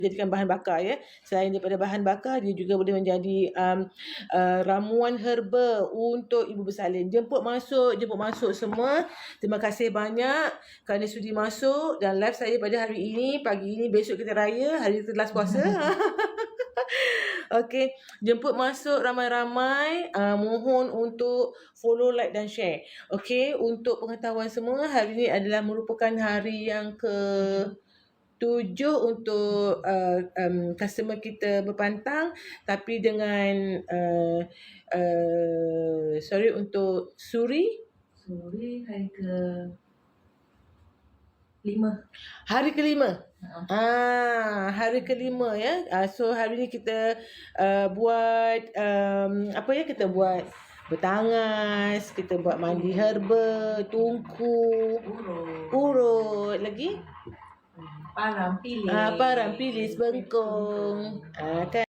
jadikan bahan bakar ya. Selain daripada bahan bakar, dia juga boleh menjadi ramuan herba untuk ibu bersalin. Jemput masuk semua. Terima kasih banyak kerana sudi masuk dan live saya pada hari ini. Pagi ini, besok kita raya, hari itu last puasa. Okey, jemput masuk ramai-ramai. Mohon untuk follow, like dan share. Okey, untuk pengetahuan semua, hari ini adalah merupakan hari yang ke-7 untuk customer kita berpantang, tapi dengan untuk Suri hari ke-5. Hari ke-5 ya. So hari ni kita buat kita buat bertangas, kita buat mandi herba, tungku, urut lagi Parang pilis bengkung kan.